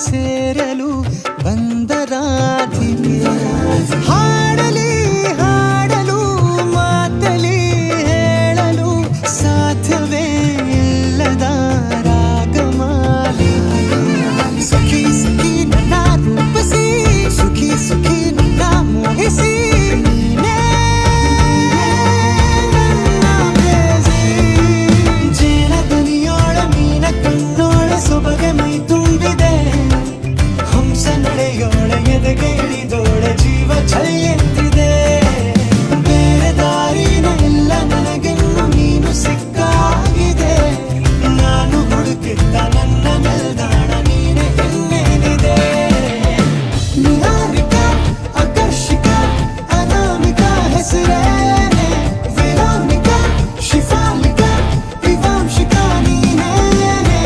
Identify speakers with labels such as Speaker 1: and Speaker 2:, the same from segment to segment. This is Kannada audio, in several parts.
Speaker 1: ಸೇರಲು ಬಂದರಾಧಿಕೆ ಹಾಡಲಿ ಹಾಡಲು ಮಾತಲಿ ಹೇಳಲು ಸಾಧ್ಯವೇ ಇಲ್ಲದ ರಾಗಮಾಲಿಕೆ ಸಖಿ ಸಖಿ ನನ್ನ ರೂಪಿಸಿ ಸುಖಿ ಸುಖಿ ನನ್ನ ಮೋಹಿಸಿ ನೀನೇ ನನ್ನ ಪ್ರೇಯಸಿ ಜೇನ ದನಿಯೋಳ ಮೀನ ಕಣ್ಣೋಳ ಸೊಬಗೆ ಮೈ ತುಂಬಿದೆ ಹಂಸ ನಡೆಯೋಳ ಎದೆಗೆ ಇಳಿದೋಳ ಜೀವ ಛಳೆಯೆಂದಿದೆ ಬೇರೆ ದಾರಿನ ಎಲ್ಲ ನನಗೆನ್ನು ನೀನು ಸಿಕ್ಕಾಗಿದೆ ನಾನು ಹುಡುಕಿದ್ದ ನನ್ನ ನಿಲ್ದಾಣ ನೀನೆ ಇನ್ನೇನಿದೆ ನಿಹಾರಿಕ ಆಕರ್ಷಿಕ ಅನಾಮಿಕ ಹೆಸರೇನೆ ವೇರಾಮಿಕ ಶಿಫಾಲಿಕ ವಿವಾಂಶಿಕ ನೀನೇನೆ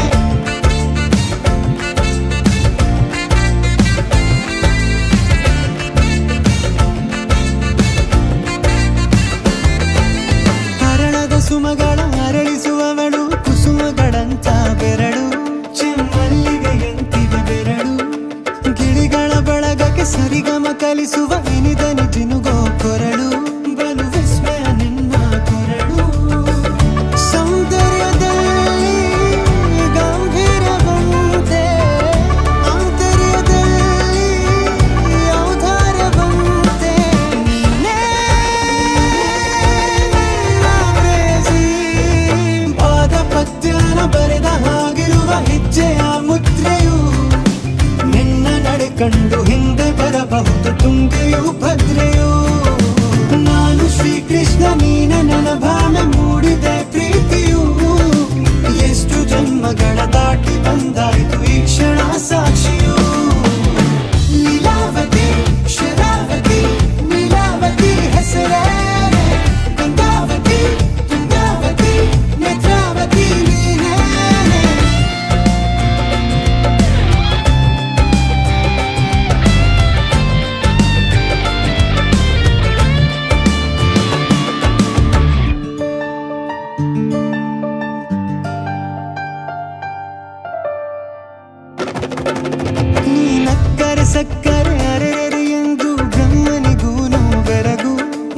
Speaker 1: ಹರಣದ ಸುಮಗಳ ಅರಳಿಸುವವಳು ಕುಸುಮಗಳಂತ ಬೆರಳು ಚೆಮ್ಮಲ್ಲಿಗೆಯಂತಿವೆ ಬೆರಳು ಗಿಳಿಗಳ ಬಳಗಕ್ಕೆ ಸರಿಗಮ ಕಲಿಸುವ ಇನಿದನಿ ಜಿನುಗೋ ಕೊರಳು ಬಲು ವಿಸ್ಮಯ ನಿನ್ನ ಕೊರಳು ಸೌಂದರ್ಯದಲ್ಲಿ ಗಂಭೀರವಂತೆ ಆಂತರ್ಯದಲ್ಲಿ ಔದಾರ್ಯವಂತೆ ನೀನೇ ಪಾದ ಪದ್ಯನ ಬರೆದ ಹಾಗಿರುವ ಹೆಜ್ಜೆಯ ಮುದ್ರೆಯು ನಿನ್ನ ನಡೆ ಕಂಡು ಹಿಂದೆ ಬರಬಹುದು ತುಂಗೆಯು ಭದ್ರೆಯು ನಾನು ಶ್ರೀಕೃಷ್ಣ ನೀನೆ ನನ್ನ ಭಾವನೆ ಮೂಡಿದೆ ಪ್ರೀತಿಯು ಎಷ್ಟು ಜನ್ಮಗಳ ದಾಟಿ ಬಂದಾಯಿತು ಈ ಕ್ಷಣ ಸಾಕ್ಷಿಯು ಲೀಲಾವತಿ ಶರಾವತಿ ನೀಲಾವತಿ ಹೆಸರೇನೆ ಗಂಗಾವತಿ ತುಂಗಾವತಿ ನೇತ್ರಾವತಿ ನೀನೇನೆ ನೀನಕ್ಕರೆ ಸಕ್ಕರೆ ಅರೆರೆ ಎಂದು ಬ್ರಹ್ಮನಿಗೂನು ಬೆರಗು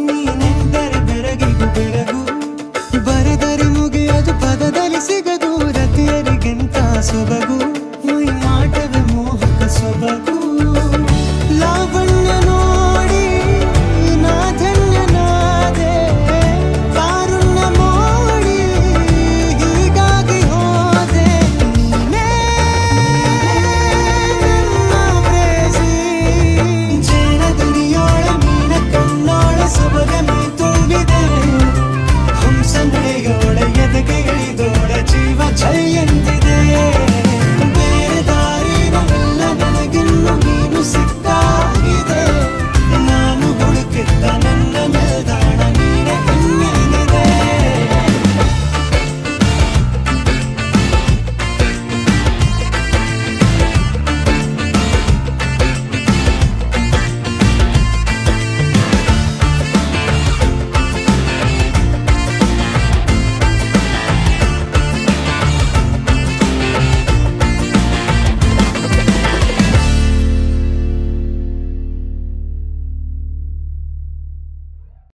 Speaker 1: ನೀನೆಂದರೆ ಬೆರಗಿಗೂ ಬೆರಗು ಬರೆದರೆ ಮುಗಿಯದು ಪದದಲ್ಲಿ ಸಿಗದು ರತಿಯರಿಗೆಂತ ಸೊಬಗು